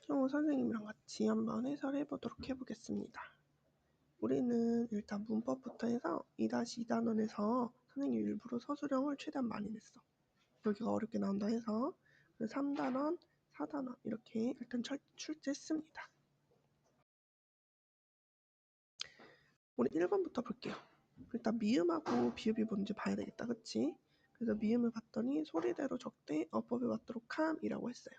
선생님이랑 같이 한번 해설해 보도록 해보겠습니다. 우리는 일단 문법부터 해서 2-2단원에서 선생님 일부러 서술형을 최대한 많이 냈어. 여기가 어렵게 나온다 해서 3단원, 4단원 이렇게 일단 출제했습니다. 우리 1번부터 볼게요. 일단 미음하고 비읍이 뭔지 봐야 되겠다. 그치? 그래서 미음을 봤더니 소리대로 적되 어법에 맞도록 함이라고 했어요.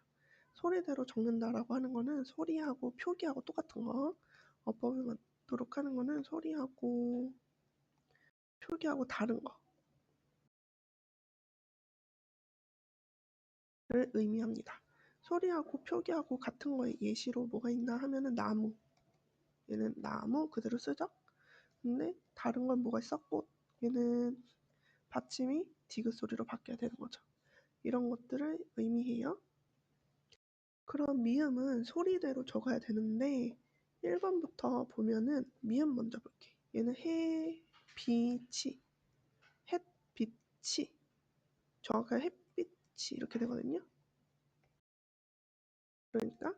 소리대로 적는다라고 하는 거는 소리하고 표기하고 똑같은 거. 어법에 맞도록 하는 거는 소리하고 표기하고 다른 거를 의미합니다. 소리하고 표기하고 같은 거에 예시로 뭐가 있나 하면은 나무. 얘는 나무 그대로 쓰죠? 근데 다른 건 뭐가 있어? 꽃. 얘는 받침이 디귿 소리로 바뀌어야 되는 거죠. 이런 것들을 의미해요. 그럼 미음은 소리대로 적어야 되는데 1번부터 보면은 미음 먼저 볼게. 얘는 햇빛이 정확하게 햇빛이 이렇게 되거든요. 그러니까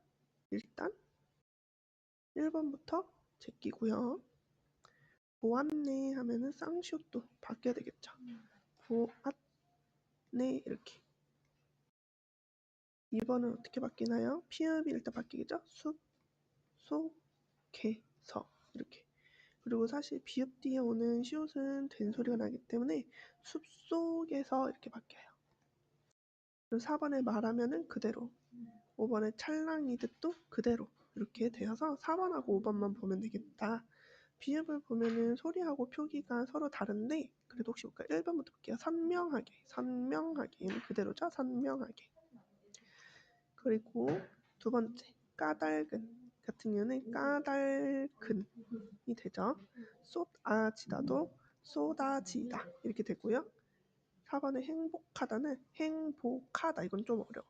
일단 1번부터 제끼고요. 보았네 하면은 쌍시옷도 바뀌어야 되겠죠. 보았네 이렇게. 2번은 어떻게 바뀌나요? 피읍이 일단 바뀌겠죠? 숲, 속, 개, 서 이렇게. 그리고 사실 비읍 뒤에 오는 시옷은 된 소리가 나기 때문에 숲속에서 이렇게 바뀌어요. 그리고 4번에 말하면은 그대로, 5번에 찰랑이듯도 그대로 이렇게 되어서 4번하고 5번만 보면 되겠다. 비읍을 보면은 소리하고 표기가 서로 다른데 그래도 혹시 볼까요? 1번부터 볼게요. 선명하게 얘는 그대로죠? 선명하게. 그리고 두 번째 까닭은 같은 경우는 까닭은이 되죠. 쏟아지다도 쏟아지다 이렇게 되고요. 4번에 행복하다는 행복하다. 이건 좀 어려워.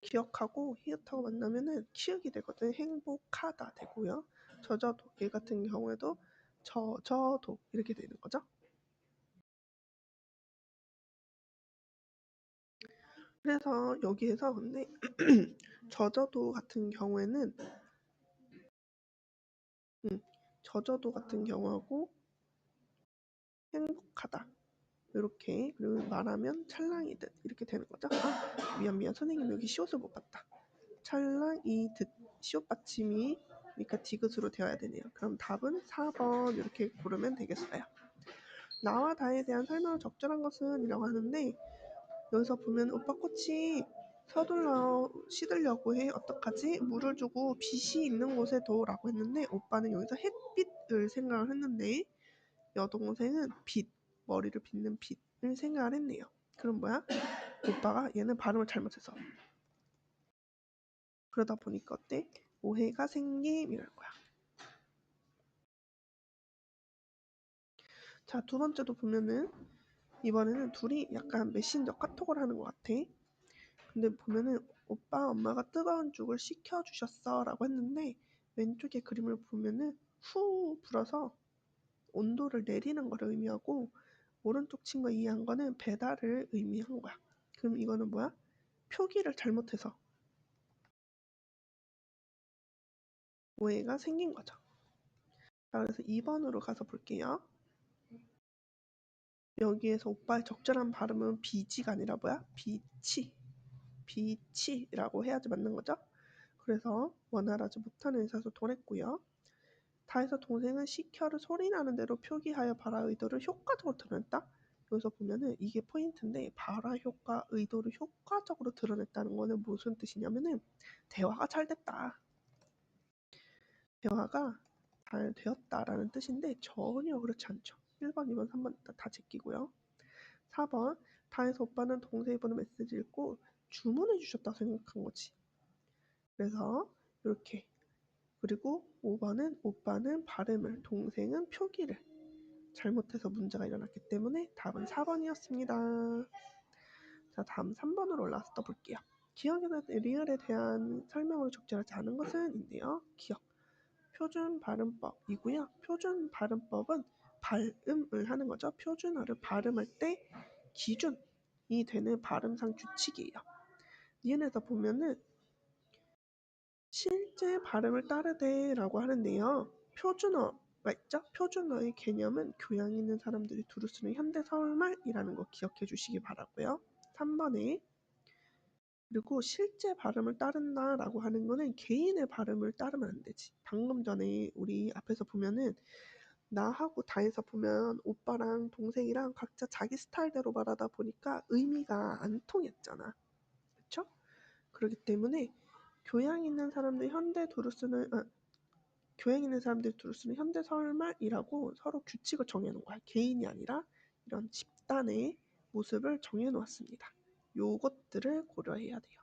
기억하고 히읗하고 만나면은 키읔이 되거든. 행복하다 되고요. 젖어도 얘 같은 경우에도 젖어도 이렇게 되는 거죠. 그래서 여기에서 근데 젖어도 같은 경우에는 젖어도 같은 경우하고 행복하다 이렇게, 그리고 말하면 찰랑이듯 이렇게 되는 거죠. 미안 선생님 여기 시옷을 못 봤다. 찰랑이듯 시옷 받침이 그러니까 디귿으로 되어야 되네요. 그럼 답은 4번 이렇게 고르면 되겠어요. 나와 다에 대한 설명을 적절한 것은 이라고 하는데 여기서 보면 오빠 꽃이 서둘러 시들려고 해. 어떡하지? 물을 주고 빛이 있는 곳에 둬라고 했는데 오빠는 여기서 햇빛을 생각을 했는데 여동생은 빛, 머리를 빗는 빛을 생각을 했네요. 그럼 뭐야? 오빠가 얘는 발음을 잘못해서 그러다 보니까 어때? 오해가 생김 이럴 거야. 자, 두 번째도 보면은 이번에는 둘이 약간 메신저 카톡을 하는 것 같아. 근데 보면은 오빠 엄마가 뜨거운 죽을 식혀주셨어 라고 했는데 왼쪽에 그림을 보면은 후 불어서 온도를 내리는 걸 의미하고 오른쪽 친구가 이해한 거는 배달을 의미한 거야. 그럼 이거는 뭐야? 표기를 잘못해서 오해가 생긴 거죠. 자, 그래서 2번으로 가서 볼게요. 여기에서 오빠의 적절한 발음은 비지가 아니라 뭐야? 비치라고 해야지 맞는 거죠. 그래서 원활하지 못한 의사소통을 했고요. 다해서 동생은 시켜를 소리나는 대로 표기하여 발화 의도를 효과적으로 드러냈다. 여기서 보면은 이게 포인트인데 발화 효과 의도를 효과적으로 드러냈다는 거는 무슨 뜻이냐면은 대화가 잘 됐다. 대화가 잘 되었다라는 뜻인데 전혀 그렇지 않죠. 1번, 2번, 3번 다 제끼고요. 4번 다해서 오빠는 동생이 보낸 메시지 읽고 주문해 주셨다고 생각한 거지. 그래서 이렇게. 그리고 5번은 오빠는 발음을, 동생은 표기를 잘못해서 문제가 일어났기 때문에 답은 4번이었습니다. 자, 다음 3번으로 올라와서 떠볼게요. 기억이나 리을에 대한 설명으로 적절하지 않은 것은 있네요. 기억. 표준 발음법이고요. 표준 발음법은 발음을 하는 거죠. 표준어를 발음할 때 기준이 되는 발음상 규칙이에요. 니은에서 보면은 실제 발음을 따르되라고 하는데요. 표준어가 있죠? 표준어의 개념은 교양 있는 사람들이 두루 쓰는 현대 서울말이라는 거 기억해 주시기 바라고요. 3번에 그리고 실제 발음을 따른다라고 하는 거는 개인의 발음을 따르면 안 되지. 방금 전에 우리 앞에서 보면은 나하고 다에서 보면 오빠랑 동생이랑 각자 자기 스타일대로 말하다 보니까 의미가 안 통했잖아. 그쵸? 그렇기 때문에 교양 있는 사람들이 두루 쓰는 현대 서울말이라고 서로 규칙을 정해놓은 거야. 개인이 아니라 이런 집단의 모습을 정해놓았습니다. 요것들을 고려해야 돼요.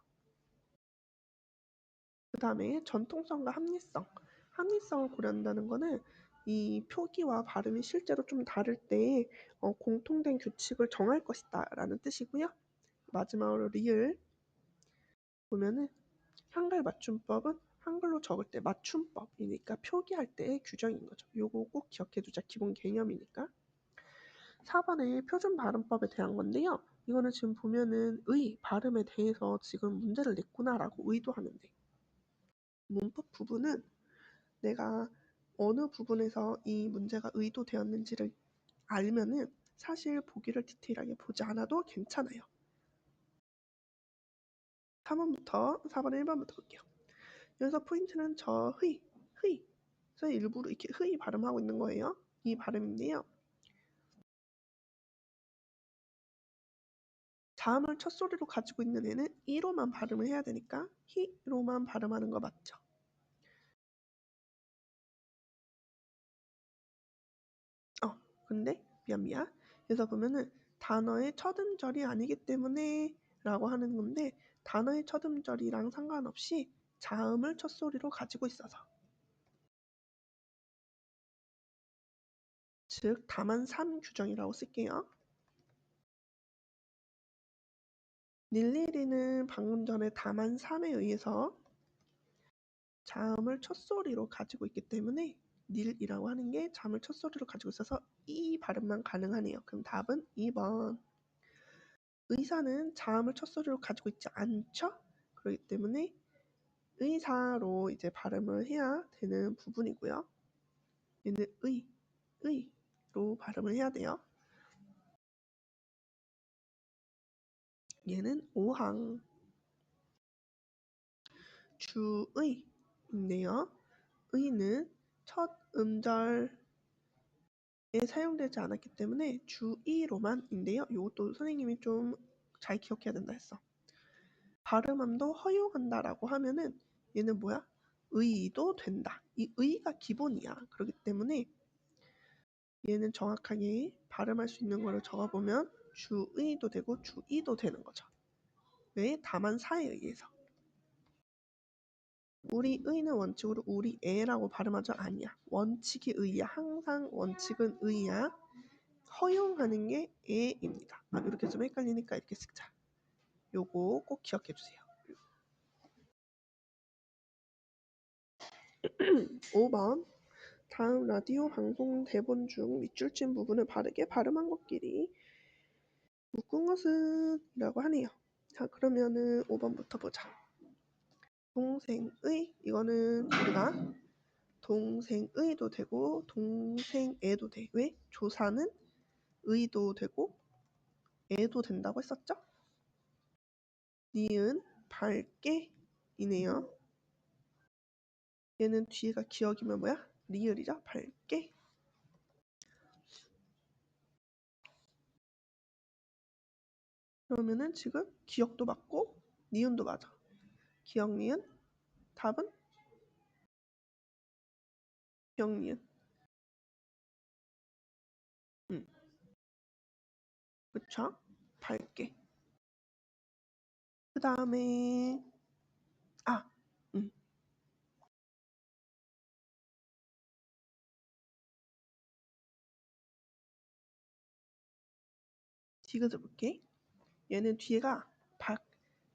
그 다음에 전통성과 합리성. 합리성을 고려한다는 거는 이 표기와 발음이 실제로 좀 다를 때 공통된 규칙을 정할 것이다 라는 뜻이고요. 마지막으로 리을 보면은 한글 맞춤법은 한글로 적을 때 맞춤법이니까 표기할 때의 규정인 거죠. 요거 꼭 기억해 두자. 기본 개념이니까. 4번에 표준 발음법에 대한 건데요. 이거는 지금 보면은 발음에 대해서 지금 문제를 냈구나라고 의도하는데 문법 부분은 내가 어느 부분에서 이 문제가 의도되었는지를 알면은 사실 보기를 디테일하게 보지 않아도 괜찮아요. 4번부터 4번 1번부터 볼게요. 여기서 포인트는 저 흐이 그래서 일부러 이렇게 흐이 발음하고 있는 거예요. 이 발음인데요. 자음을 첫 소리로 가지고 있는 애는 이로만 발음을 해야 되니까 히로만 발음하는 거 맞죠? 근데 미안. 그래서 보면은 단어의 첫 음절이 아니기 때문에 라고 하는 건데 단어의 첫 음절이랑 상관없이 자음을 첫 소리로 가지고 있어서 즉 다만 3 규정이라고 쓸게요. 닐리리는 방금 전에 다만 3에 의해서 자음을 첫 소리로 가지고 있기 때문에 닐이라고 하는 게 자음을 첫 소리로 가지고 있어서 이 발음만 가능하네요. 그럼 답은 2번. 의사는 자음을 첫 소리로 가지고 있지 않죠? 그렇기 때문에 의사로 이제 발음을 해야 되는 부분이고요. 얘는 의로 발음을 해야 돼요. 얘는 5항 주의인데요. 의는 첫 음절에 사용되지 않았기 때문에 주의로만인데요. 이것도 선생님이 좀 잘 기억해야 된다 했어. 발음함도 허용한다라고 하면은 얘는 뭐야? 의도 된다. 이 의가 기본이야. 그렇기 때문에 얘는 정확하게 발음할 수 있는 거를 적어보면 주의도 되고 주의도 되는 거죠. 왜? 다만 사에 의해서. 우리 의는 원칙으로 우리 애라고 발음하죠? 아니야. 원칙이 의야. 항상 원칙은 의야. 허용하는 게 애입니다. 이렇게 좀 헷갈리니까 이렇게 쓰자. 요거 꼭 기억해 주세요. 5번 다음 라디오 방송 대본 중 밑줄 친 부분을 바르게 발음한 것끼리 묶은 것은 이라고 하네요. 자 그러면은 5번부터 보자. 동생의 이거는 우리가 동생의도 되고 동생애도 돼. 왜? 조사는 의도 되고 애도 된다고 했었죠? 니은 밝게 이네요. 얘는 뒤에가 기억이면 뭐야? 리을이죠? 밝게. 그러면은 지금 기억도 맞고 니은도 맞아. 기억 니은 답은 기억 니은. 그쵸? 밝게. 그 다음에 디귿을 볼게. 얘는 뒤에가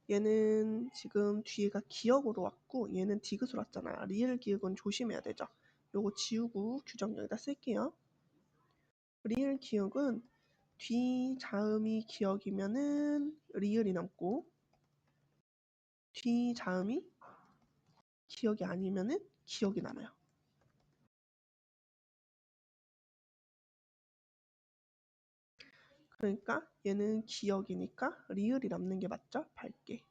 얘는 지금 뒤에가 기억으로 왔고 얘는 디귿으로 왔잖아. 리을 기억은 조심해야 되죠. 요거 지우고 규정 여기다 쓸게요. 리을 기억은 뒤 자음이 기억이면은 리을이 남고 뒤 자음이 기억이 아니면은 기억이 남아요. 그러니까 얘는 기억이니까 리을이 남는 게 맞죠? 밝게.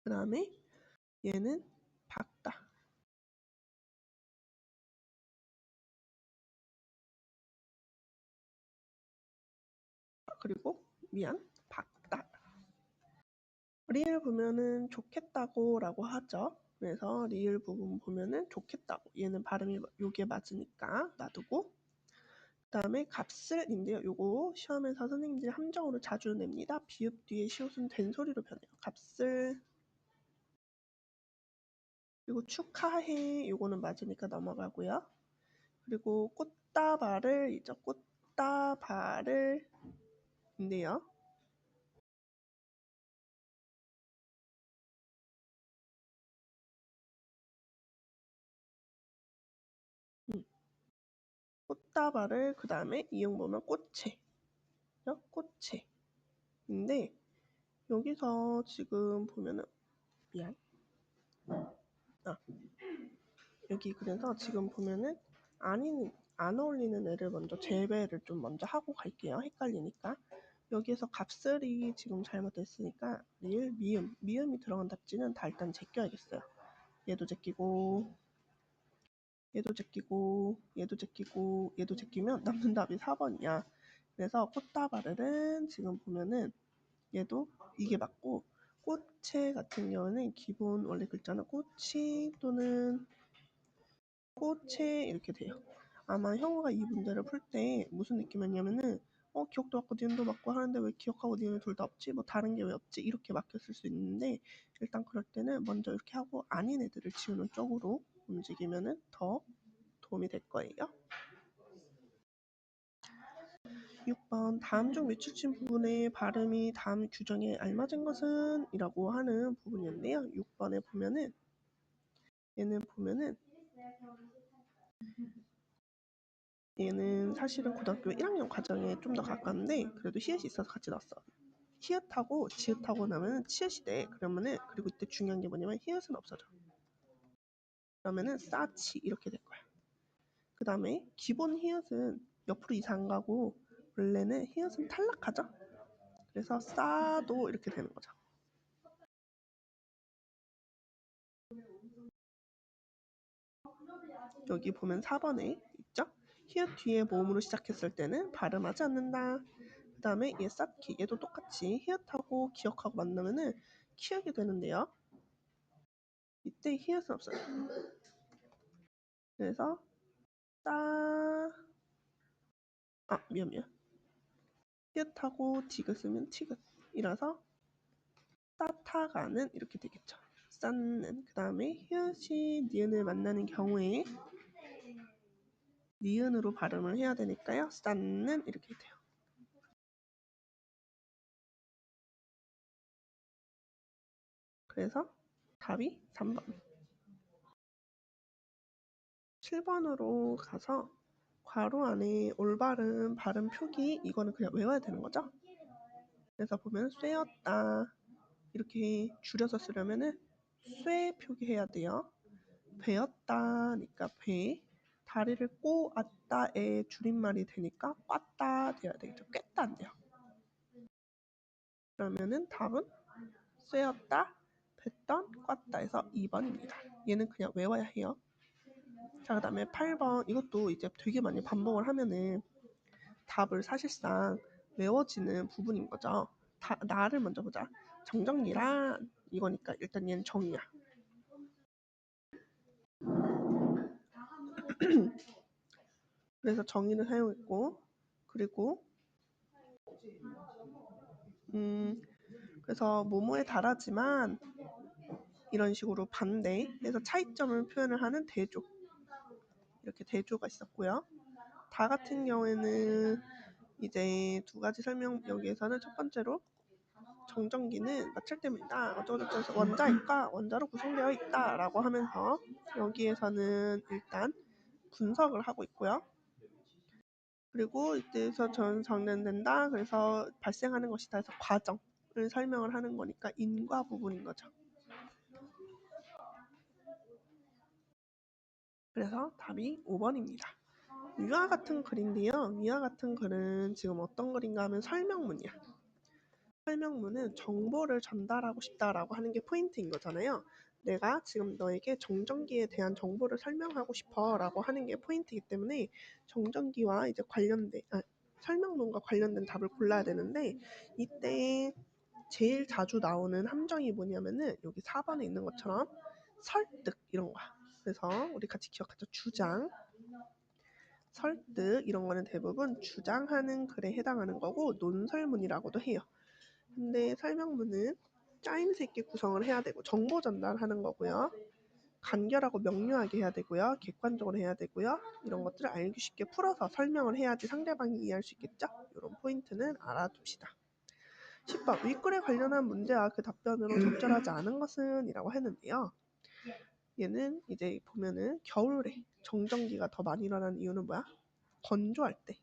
그 다음에 얘는 밝다. 그리고 미안, 밝다. 리을 보면은 좋겠다고 라고 하죠. 그래서 리을 부분 보면은 좋겠다고. 얘는 발음이 요게 맞으니까 놔두고. 그 다음에 값을인데요. 요거 시험에서 선생님들이 함정으로 자주 냅니다. 비읍 뒤에 시옷은 된소리로 변해요. 값을. 그리고 축하해. 요거는 맞으니까 넘어가고요. 그리고 꽃다발을 이죠. 꽃다발을 인데요. 꽃다발을 그 다음에 이응 보면 꽃채. 꽃채인데 여기서 지금 보면은 미안. 여기 그래서 지금 보면은 안 어울리는 애를 먼저 제외를 좀 먼저 하고 갈게요. 헷갈리니까. 여기에서 값을이 지금 잘못됐으니까 리을, 미음이 들어간 답지는 다 일단 제껴야겠어요. 얘도 제끼고 얘도 제끼고 얘도 제끼고 얘도 제끼면 남는 답이 4번이야. 그래서 꽃다발은 지금 보면은 얘도 이게 맞고 꽃채 같은 경우는 기본 원래 글자는 꽃이 또는 꽃채 이렇게 돼요. 아마 형우가 이 문제를 풀 때 무슨 느낌이었냐면은 기억도 맞고 니은도 맞고 하는데 왜 기억하고 니은이 둘 다 없지? 뭐 다른 게 왜 없지? 이렇게 막혔을 수 있는데 일단 그럴 때는 먼저 이렇게 하고 아닌 애들을 지우는 쪽으로 움직이면은 더 도움이 될 거예요. 6번 다음 중 위축진 부분의 발음이 다음 규정에 알맞은 것은? 이라고 하는 부분인데요. 6번에 보면은 얘는 보면은 얘는 사실은 고등학교 1학년 과정에 좀 더 가까운데 그래도 히읗이 있어서 같이 넣었어. 히읗하고 지읒하고 나면 치읓이 돼. 그러면은 그리고 이때 중요한 게 뭐냐면 히읗은 없어져. 그러면은 싸치 이렇게 될 거야. 그 다음에 기본 히읗은 옆으로 이사 안 가고 원래는 히읗은 탈락하죠. 그래서 싸도 이렇게 되는 거죠. 여기 보면 4번에 있죠? 히읗 뒤에 모음으로 시작했을 때는 발음하지 않는다. 그 다음에 얘 쌓기 얘도 똑같이 히읗하고 기억하고 만나면은 키읔이 되는데요. 이때 히읗은 없어요. 그래서 미안 히읗하고 디귿 쓰면 티귿이라서 싸타가는 이렇게 되겠죠. 쌓는. 그 다음에 히읗이 니은을 만나는 경우에 니은으로 발음을 해야 되니까요. 쌓는 이렇게 돼요. 그래서 답이 3번. 7번으로 가서 괄호 안에 올바른 발음 표기 이거는 그냥 외워야 되는 거죠. 그래서 보면 쇠였다 이렇게 줄여서 쓰려면은 쇠 표기해야 돼요. 배였다니까 배. 다리를 꼬았다의 줄임말이 되니까 꽈다 돼야 되겠죠. 꿰다 안 돼요. 그러면은 답은 쇠였다, 뱉던, 꽈다에서 2번입니다. 얘는 그냥 외워야 해요. 자, 그 다음에 8번 이것도 이제 되게 많이 반복을 하면은 답을 사실상 외워지는 부분인 거죠. 나를 먼저 보자. 정정리란 이거니까 일단 얘는 정이야. 그래서 정의를 사용했고 그리고 그래서 뭐뭐에 달하지만 이런 식으로 반대 해서 차이점을 표현을 하는 대조 이렇게 대조가 있었고요. 다 같은 경우에는 이제 두 가지 설명 여기에서는 첫 번째로 정전기는 마찰 때문이다. 어쩌고저쩌고 원자일까 원자로 구성되어 있다라고 하면서 여기에서는 일단 분석을 하고 있고요. 그리고 이때에서 정된다. 그래서 발생하는 것이다. 해서 과정을 설명을 하는 거니까 인과 부분인 거죠. 그래서 답이 5번입니다. 위와 같은 글인데요. 위와 같은 글은 지금 어떤 글인가 하면 설명문이야. 설명문은 정보를 전달하고 싶다라고 하는 게 포인트인 거잖아요. 내가 지금 너에게 정전기에 대한 정보를 설명하고 싶어 라고 하는 게 포인트이기 때문에 정전기와 이제 설명문과 관련된 답을 골라야 되는데, 이때 제일 자주 나오는 함정이 뭐냐면은 여기 4번에 있는 것처럼 설득 이런 거야. 그래서 우리 같이 기억하자. 주장, 설득 이런 거는 대부분 주장하는 글에 해당하는 거고 논설문이라고도 해요. 근데 설명문은 짜임새 있게 구성을 해야 되고 정보 전달하는 거고요. 간결하고 명료하게 해야 되고요. 객관적으로 해야 되고요. 이런 것들을 알기 쉽게 풀어서 설명을 해야지 상대방이 이해할 수 있겠죠? 이런 포인트는 알아둡시다. 10번 윗글에 관련한 문제와 그 답변으로 적절하지 않은 것은 이라고 했는데요. 얘는 이제 보면은 겨울에 정전기가 더 많이 일어나는 이유는 뭐야? 건조할 때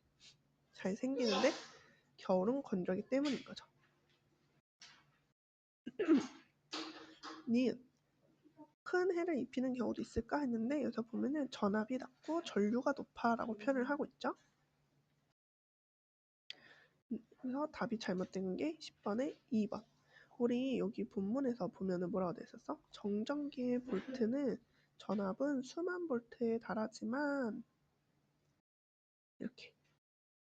잘 생기는데 겨울은 건조하기 때문인 거죠. 니은 큰 해를 입히는 경우도 있을까 했는데 여기서 보면은 전압이 낮고 전류가 높아라고 표현을 하고 있죠. 그래서 답이 잘못된 게 10번에 2번. 우리 여기 본문에서 보면은 뭐라고 돼 있었어? 정전기의 볼트는 전압은 수만 볼트에 달하지만 이렇게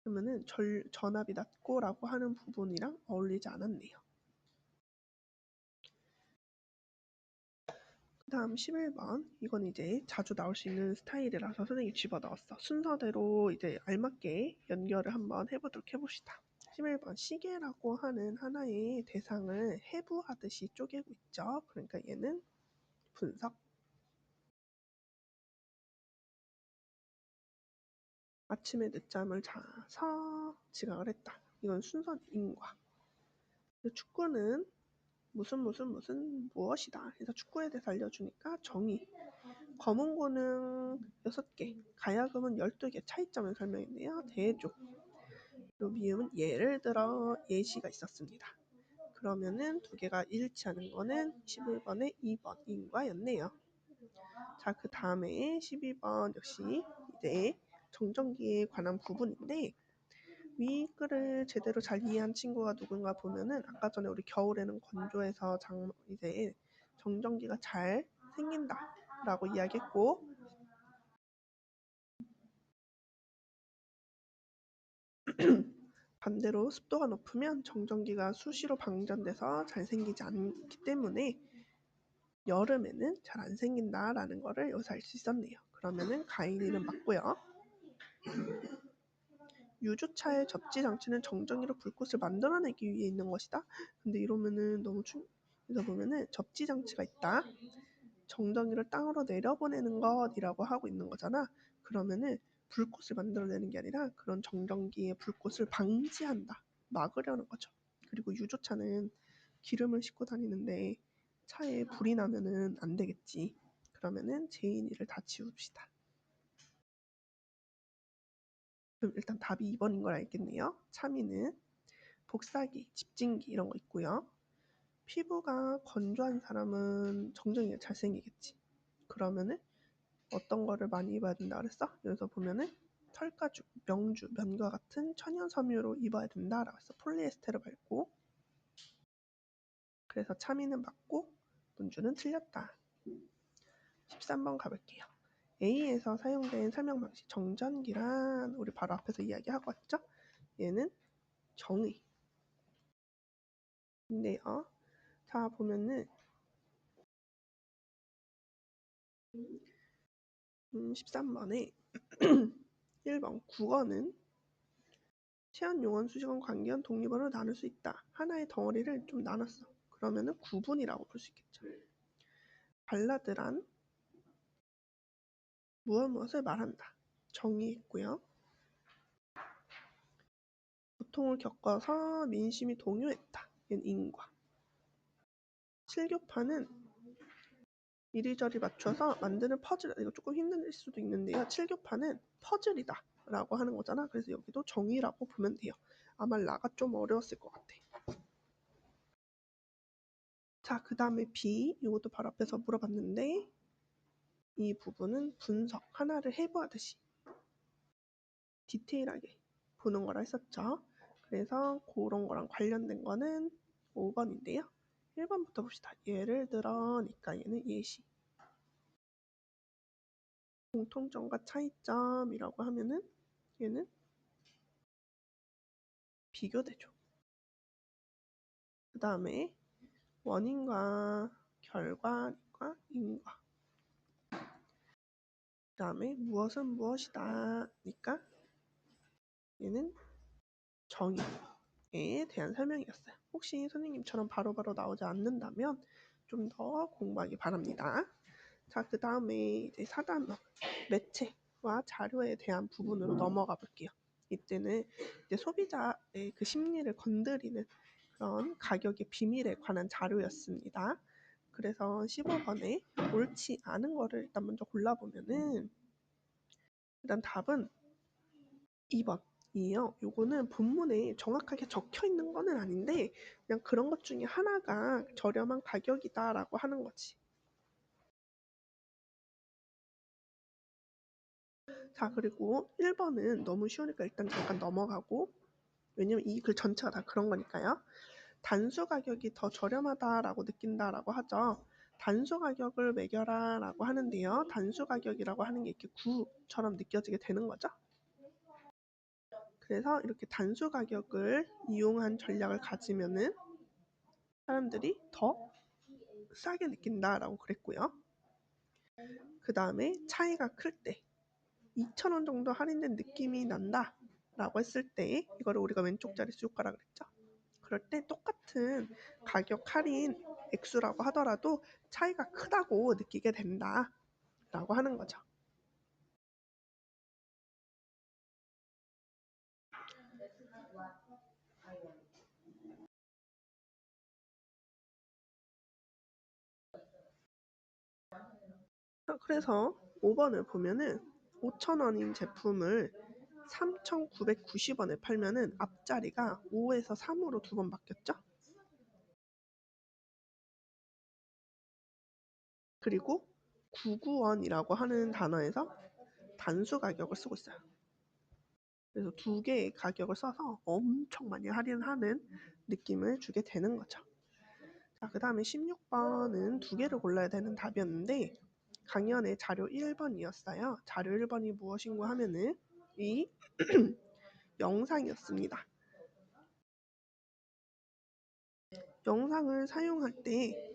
그러면은 전압이 낮고라고 하는 부분이랑 어울리지 않았네요. 그 다음 11번. 이건 이제 자주 나올 수 있는 스타일이라서 선생님이 집어넣었어. 순서대로 이제 알맞게 연결을 한번 해보도록 해봅시다. 11번 시계라고 하는 하나의 대상을 해부하듯이 쪼개고 있죠. 그러니까 얘는 분석. 아침에 늦잠을 자서 지각을 했다. 이건 순서 인과. 축구는 무슨 무엇이다. 그래서 축구에 대해서 알려주니까 정의. 검은고는 6개, 가야금은 12개 차이점을 설명했네요. 대조. 그리고 미음은 예를 들어 예시가 있었습니다. 그러면은 두 개가 일치하는 거는 11번에 2번 인과였네요. 자, 그 다음에 12번 역시 이제 정전기에 관한 부분인데 위 글을 제대로 잘 이해한 친구가 누군가 보면은 아까 전에 우리 겨울에는 건조해서 이제 정전기가 잘 생긴다라고 이야기했고 반대로 습도가 높으면 정전기가 수시로 방전돼서 잘 생기지 않기 때문에 여름에는 잘 안 생긴다라는 거를 여기서 알 수 있었네요. 그러면은 가인이는 맞고요. 유주차의 접지 장치는 정전기로 불꽃을 만들어내기 위해 있는 것이다. 근데 이러면은 너무 그래서 보면은 접지 장치가 있다. 정전기를 땅으로 내려보내는 것이라고 하고 있는 거잖아. 그러면은 불꽃을 만들어내는 게 아니라 그런 정전기의 불꽃을 방지한다. 막으려는 거죠. 그리고 유조차는 기름을 싣고 다니는데 차에 불이 나면은 안 되겠지. 그러면은 제인이를 다 지웁시다. 그럼 일단 답이 2번인 걸 알겠네요. 참이는 복사기, 집진기 이런 거 있고요. 피부가 건조한 사람은 정전기가 잘 생기겠지. 그러면은 어떤 거를 많이 입어야 된다 그랬어? 여기서 보면은 털가죽, 명주, 면과 같은 천연 섬유로 입어야 된다라고 했어. 폴리에스테르 말고. 그래서 참이는 맞고 문주는 틀렸다. 13번 가볼게요. A에서 사용된 설명 방식 정전기란 우리 바로 앞에서 이야기하고 왔죠? 얘는 정의. 인데요. 자 보면은 13번에 1번 국어는 시한, 용언, 수식어는 관계한 독립어로 나눌 수 있다. 하나의 덩어리를 좀 나눴어. 그러면은 구분이라고 볼 수 있겠죠. 발라드란 무엇을 말한다. 정의했고요. 고통을 겪어서 민심이 동요했다. 얘는 인과. 칠교파는 이리저리 맞춰서 만드는 퍼즐. 이거 조금 힘들 수도 있는데요. 칠교파는 퍼즐이다. 라고 하는 거잖아. 그래서 여기도 정의라고 보면 돼요. 아마 라가 좀 어려웠을 것 같아. 자, 그 다음에 B, 이것도 바로 앞에서 물어봤는데 이 부분은 분석, 하나를 해보듯이 디테일하게 보는 거라 했었죠. 그래서 그런 거랑 관련된 거는 5번인데요. 1번부터 봅시다. 예를 들어니까 얘는 예시. 공통점과 차이점이라고 하면은 얘는 비교대죠. 그 다음에 원인과 결과니까 인과. 그 다음에 무엇은 무엇이다니까 얘는 정의에 대한 설명이었어요. 혹시 선생님처럼 바로바로 나오지 않는다면 좀 더 공부하기 바랍니다. 자, 그 다음에 이제 4단원 매체와 자료에 대한 부분으로 넘어가 볼게요. 이때는 이제 소비자의 그 심리를 건드리는 그런 가격의 비밀에 관한 자료였습니다. 그래서 15번에 옳지 않은 거를 일단 먼저 골라보면은 일단 답은 2번이에요. 요거는 본문에 정확하게 적혀 있는 거는 아닌데 그냥 그런 것 중에 하나가 저렴한 가격이다라고 하는 거지. 자, 그리고 1번은 너무 쉬우니까 일단 잠깐 넘어가고 왜냐면 이 글 전체가 다 그런 거니까요. 단수 가격이 더 저렴하다라고 느낀다라고 하죠. 단수 가격을 매겨라라고 하는데요. 단수 가격이라고 하는 게 이렇게 구처럼 느껴지게 되는 거죠. 그래서 이렇게 단수 가격을 이용한 전략을 가지면은 사람들이 더 싸게 느낀다라고 그랬고요. 그 다음에 차이가 클 때 2,000원 정도 할인된 느낌이 난다 라고 했을 때 이거를 우리가 왼쪽 자리 쭉 가라 그랬죠. 그럴 때 똑같은 가격 할인 액수라고 하더라도 차이가 크다고 느끼게 된다 라고 하는 거죠. 그래서 5번을 보면은 5,000원인 제품을 3,990원에 팔면은 앞자리가 5에서 3으로 두 번 바뀌었죠. 그리고 99원이라고 하는 단어에서 단수 가격을 쓰고 있어요. 그래서 두 개의 가격을 써서 엄청 많이 할인하는 느낌을 주게 되는 거죠. 자, 그 다음에 16번은 두 개를 골라야 되는 답이었는데 강연의 자료 1번이었어요. 자료 1번이 무엇인가 하면은 이 영상이었습니다. 영상을 사용할 때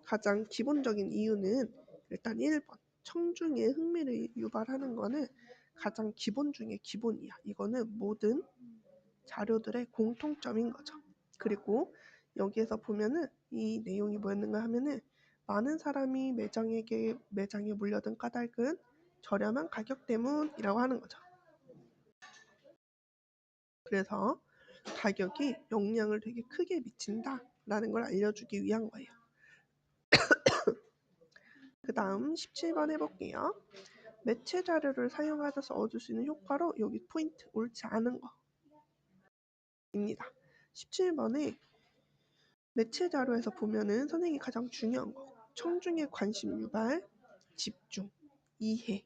가장 기본적인 이유는 일단 1번 청중의 흥미를 유발하는 거는 가장 기본 중에 기본이야. 이거는 모든 자료들의 공통점인 거죠. 그리고 여기에서 보면은 이 내용이 뭐였는가 하면은 많은 사람이 매장에 몰려든 까닭은 저렴한 가격 때문이라고 하는 거죠. 그래서 가격이 영향을 되게 크게 미친다라는 걸 알려주기 위한 거예요. 그 다음 17번 해볼게요. 매체 자료를 사용하셔서 얻을 수 있는 효과로 여기 포인트 옳지 않은 거입니다. 17번에 매체 자료에서 보면은 선생님이 가장 중요한 거 청중의 관심 유발, 집중, 이해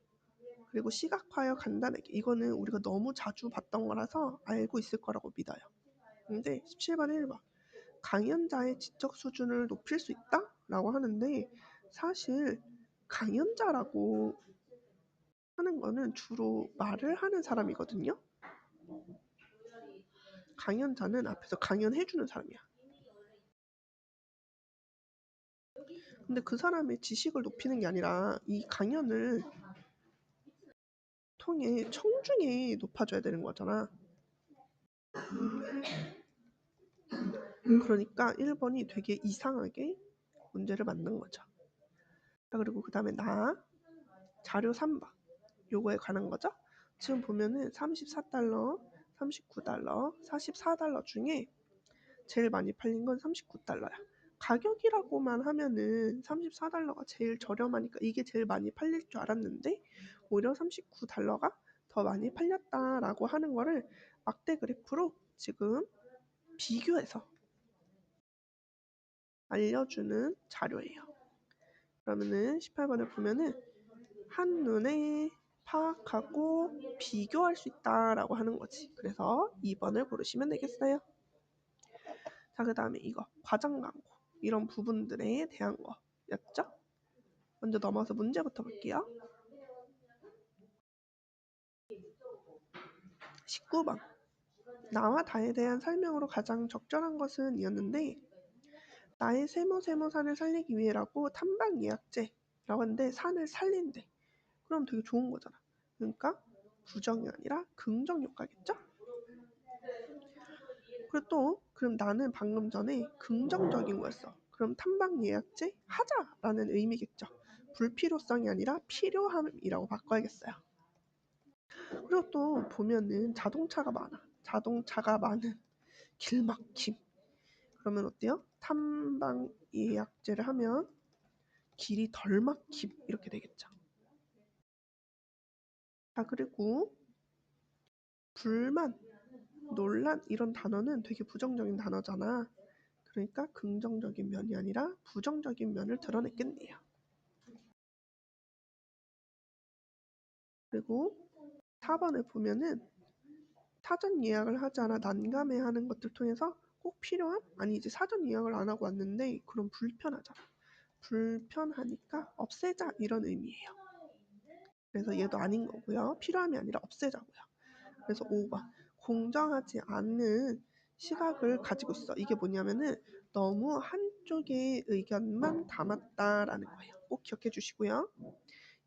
그리고 시각화여 간단하게 이거는 우리가 너무 자주 봤던 거라서 알고 있을 거라고 믿어요. 근데 17번 1번 강연자의 지적 수준을 높일 수 있다? 라고 하는데 사실 강연자라고 하는 거는 주로 말을 하는 사람이거든요. 강연자는 앞에서 강연해주는 사람이야. 근데 그 사람의 지식을 높이는 게 아니라 이 강연을 통해 청중이 높아져야 되는 거잖아. 그러니까 1번이 되게 이상하게 문제를 만든 거죠. 자, 그리고 그 다음에 자료 3번 요거에 관한 거죠. 지금 보면은 34달러, 39달러, 44달러 중에 제일 많이 팔린 건 39달러야. 가격이라고만 하면은 34달러가 제일 저렴하니까 이게 제일 많이 팔릴 줄 알았는데 오히려 39달러가 더 많이 팔렸다라고 하는 거를 막대 그래프로 지금 비교해서 알려주는 자료예요. 그러면은 18번을 보면은 한눈에 파악하고 비교할 수 있다라고 하는 거지. 그래서 2번을 고르시면 되겠어요. 자, 그 다음에 이거 과장 광고 이런 부분들에 대한 거였죠. 먼저 넘어서 문제부터 볼게요. 19번 나와 다에 대한 설명으로 가장 적절한 것은 이었는데 나의 세모산을 살리기 위해라고 탐방 예약제라고 하는데 산을 살린대. 그럼 되게 좋은 거잖아. 그러니까 부정이 아니라 긍정 효과겠죠? 그리고 또 그럼 나는 방금 전에 긍정적인 거였어. 그럼 탐방 예약제 하자라는 의미겠죠. 불필요성이 아니라 필요함이라고 바꿔야겠어요. 그리고 또 보면은 자동차가 많은 길막힘. 그러면 어때요? 탐방 예약제를 하면 길이 덜 막힘 이렇게 되겠죠. 자, 그리고 불만, 논란 이런 단어는 되게 부정적인 단어잖아. 그러니까 긍정적인 면이 아니라 부정적인 면을 드러냈겠네요. 그리고 4번을 보면은 사전 예약을 하지 않아 난감해하는 것들 통해서 꼭 필요한? 아니지 사전 예약을 안 하고 왔는데 그럼 불편하잖아. 불편하니까 없애자 이런 의미예요. 그래서 얘도 아닌 거고요. 필요함이 아니라 없애자고요. 그래서 5번 공정하지 않은 시각을 가지고 있어. 이게 뭐냐면은 너무 한쪽의 의견만 담았다라는 거예요. 꼭 기억해 주시고요.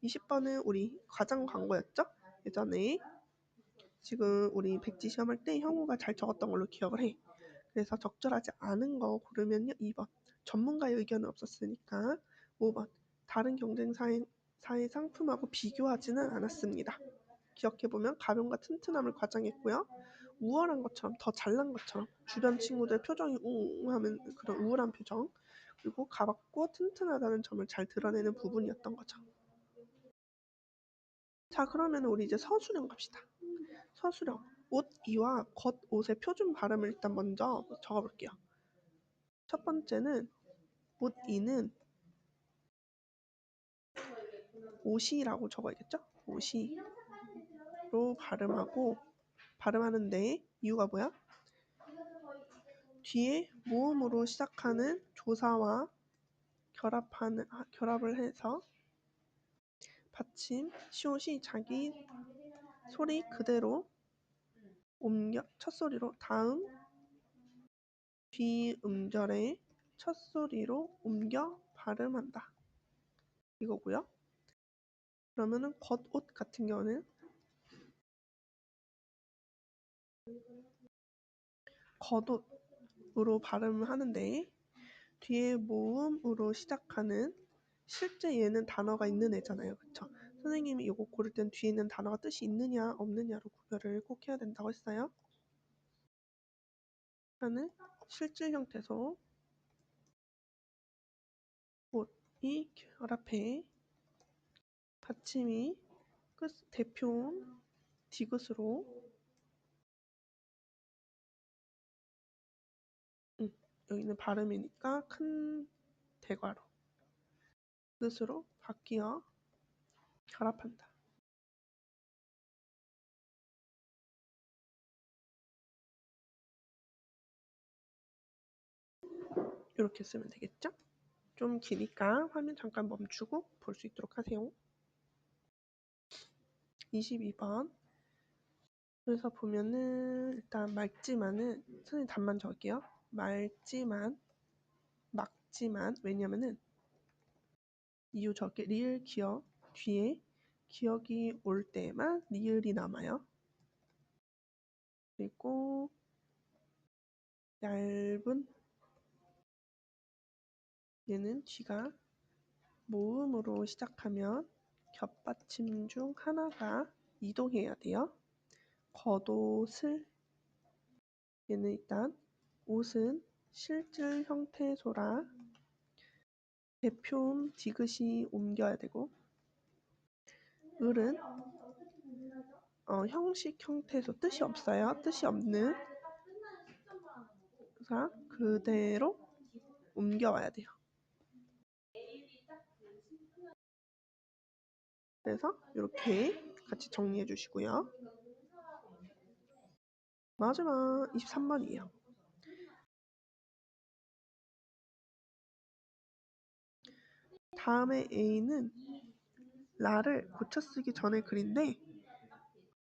20번은 우리 과장 광고였죠? 예전에 지금 우리 백지 시험할 때 형우가 잘 적었던 걸로 기억을 해. 그래서 적절하지 않은 거 고르면요. 2번 전문가의 의견은 없었으니까 5번 다른 경쟁사의 상품하고 비교하지는 않았습니다. 기억해보면 가벼움과 튼튼함을 과장했고요. 우월한 것처럼 더 잘난 것처럼 주변 친구들 표정이 우웅하면 그런 우울한 표정 그리고 가볍고 튼튼하다는 점을 잘 드러내는 부분이었던 거죠. 자, 그러면 우리 이제 서술형 갑시다. 서술형 옷 이와 겉옷의 표준 발음을 일단 먼저 적어볼게요. 첫 번째는 옷 이는 옷이라고 적어야겠죠? 옷이로 발음하는데 이유가 뭐야? 뒤에 모음으로 시작하는 조사와 결합을 해서 받침, 시옷이 자기 소리 그대로 첫 소리로 다음 뒤 음절의 첫 소리로 옮겨 발음한다. 이거고요. 그러면은 겉옷 같은 경우는 겉옷으로 발음을 하는데 뒤에 모음으로 시작하는 실제 얘는 단어가 있는 애잖아요. 그쵸? 선생님이 이거 고를 땐 뒤에 있는 단어가 뜻이 있느냐 없느냐로 구별을 꼭 해야 된다고 했어요. 하는 실질 형태소 옷이 결합해 받침이 대표음 디귿으로 여기는 발음이니까 큰 대괄호 디귿으로 바뀌어 결합한다. 이렇게 쓰면 되겠죠? 좀 기니까 화면 잠깐 멈추고 볼 수 있도록 하세요. 22번 그래서 보면은 일단 맑지만은 선생님 답만 적을게요. 막지만 왜냐면은 이유 적게 리을 기억 뒤에 기억이 올 때만 리을이 남아요. 그리고 얇은 얘는 뒤가 모음으로 시작하면 겹받침 중 하나가 이동해야 돼요. 겉옷을 얘는 일단 옷은 실질 형태소라 대표음 디귿이 옮겨야 되고 을은 형식 형태에서 뜻이 없어요. 뜻이 없는 사 그대로 옮겨와야 돼요. 그래서 이렇게 같이 정리해 주시고요. 마지막 23번이에요. 다음에 A는 라를 고쳐쓰기 전의 글인데,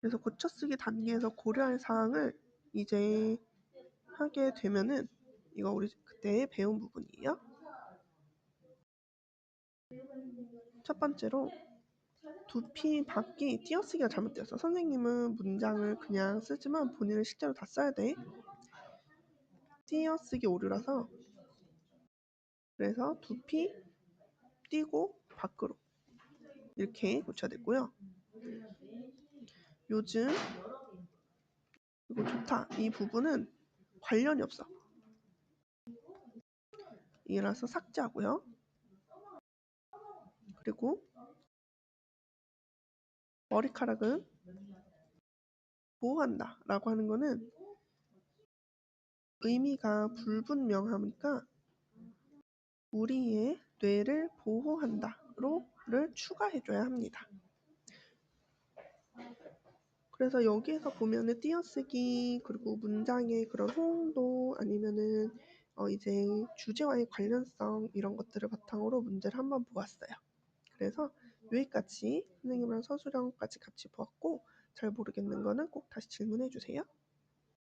그래서 고쳐쓰기 단계에서 고려할 사항을 이제 하게 되면은 이거 우리 그때 배운 부분이에요. 첫 번째로 두피 받기 띄어쓰기가 잘못되었어. 선생님은 문장을 그냥 쓰지만 본인은 실제로 다 써야 돼. 띄어쓰기 오류라서, 그래서 두피 띄고 밖으로 이렇게 고쳐야 되고요. 요즘 이거 좋다. 이 부분은 관련이 없어. 이라서 삭제하고요. 그리고 머리카락은 보호한다 라고 하는 거는 의미가 불분명하니까 우리의 뇌를 보호한다 로를 추가해줘야 합니다. 그래서 여기에서 보면은 띄어쓰기 그리고 문장의 그런 호응도 아니면은 이제 주제와의 관련성 이런 것들을 바탕으로 문제를 한번 보았어요. 그래서 여기까지 선생님이랑 서술형까지 같이 보았고, 잘 모르겠는 거는 꼭 다시 질문해 주세요.